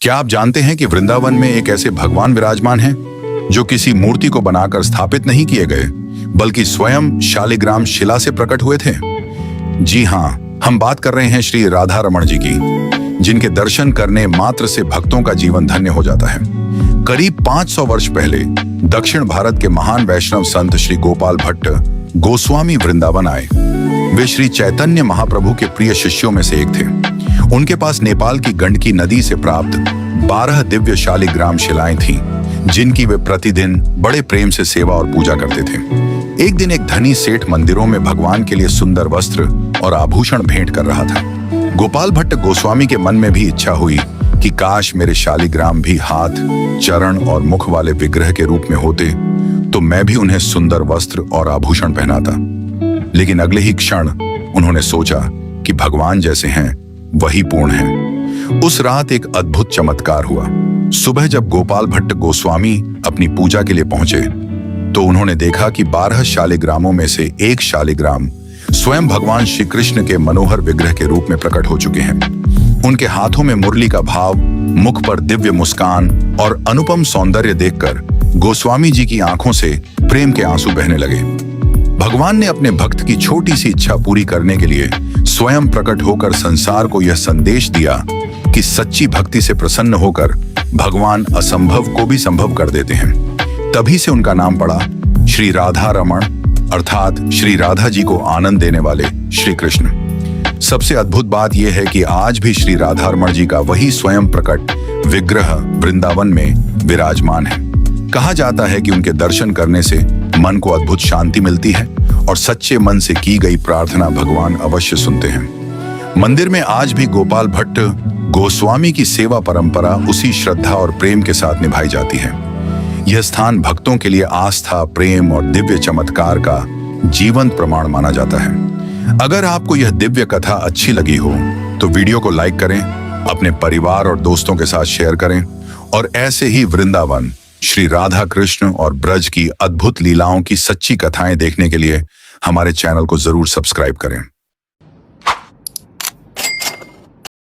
क्या आप जानते हैं कि वृंदावन में एक ऐसे भगवान विराजमान हैं जो किसी मूर्ति को बनाकर स्थापित नहीं किए गए, बल्कि स्वयं शालिग्राम शिला से प्रकट हुए थे? जी हाँ, हम बात कर रहे हैं श्री राधा रमण जी की, जिनके दर्शन करने मात्र से भक्तों का जीवन धन्य हो जाता है। करीब 500 वर्ष पहले दक्षिण भारत के महान वैष्णव संत श्री गोपाल भट्ट गोस्वामी वृंदावन आए। वे श्री चैतन्य महाप्रभु के प्रिय शिष्यों में से एक थे। उनके पास नेपाल की गंडकी नदी से प्राप्त 12 दिव्य शालिग्राम शिलाएं थीं, जिनकी वे प्रतिदिन बड़े प्रेम से सेवा और पूजा करते थे। एक दिन एक धनी सेठ मंदिरों में भगवान के लिए सुंदर वस्त्र और आभूषण भेंट कर रहा था। गोपाल भट्ट गोस्वामी के मन में भी इच्छा हुई कि काश मेरे शालिग्राम भी हाथ, चरण और मुख वाले विग्रह के रूप में होते, तो मैं भी उन्हें सुंदर वस्त्र और आभूषण पहनाता। लेकिन अगले ही क्षण उन्होंने सोचा कि भगवान जैसे हैं वही पूर्ण है। उस रात एक अद्भुत चमत्कार हुआ। सुबह जब गोपाल भट्ट गोस्वामी अपनी पूजा के लिए पहुंचे, तो उन्होंने देखा कि 12 शालिग्रामों में से एक शालिग्राम स्वयं भगवान श्री कृष्ण के मनोहर विग्रह के रूप में प्रकट हो चुके हैं। उनके हाथों में मुरली का भाव, मुख पर दिव्य मुस्कान और अनुपम सौंदर्य देखकर गोस्वामी जी की आंखों से प्रेम के आंसू बहने लगे। भगवान ने अपने भक्त की छोटी सी इच्छा पूरी करने के लिए स्वयं प्रकट होकर संसार को यह संदेश दिया कि सच्ची भक्ति से प्रसन्न होकर भगवान असंभव को भी संभव कर देते हैं। तभी से उनका नाम पड़ा श्री राधा रमण, अर्थात श्री राधा जी को आनंद देने वाले श्री कृष्ण। सबसे अद्भुत बात यह है कि आज भी श्री राधा रमण जी का वही स्वयं प्रकट विग्रह वृंदावन में विराजमान है। कहा जाता है कि उनके दर्शन करने से मन को अद्भुत शांति मिलती है और सच्चे मन से की गई प्रार्थना भगवान अवश्य सुनते हैं। मंदिर में आज भी गोपाल भट्ट गोस्वामी की सेवा परंपरा उसी श्रद्धा और प्रेम के साथ निभाई जाती है। यह स्थान भक्तों के लिए आस्था, प्रेम और दिव्य चमत्कार का जीवंत प्रमाण माना जाता है। अगर आपको यह दिव्य कथा अच्छी लगी हो तो वीडियो को लाइक करें, अपने परिवार और दोस्तों के साथ शेयर करें और ऐसे ही वृंदावन, श्री राधा कृष्ण और ब्रज की अद्भुत लीलाओं की सच्ची कथाएं देखने के लिए हमारे चैनल को जरूर सब्सक्राइब करें।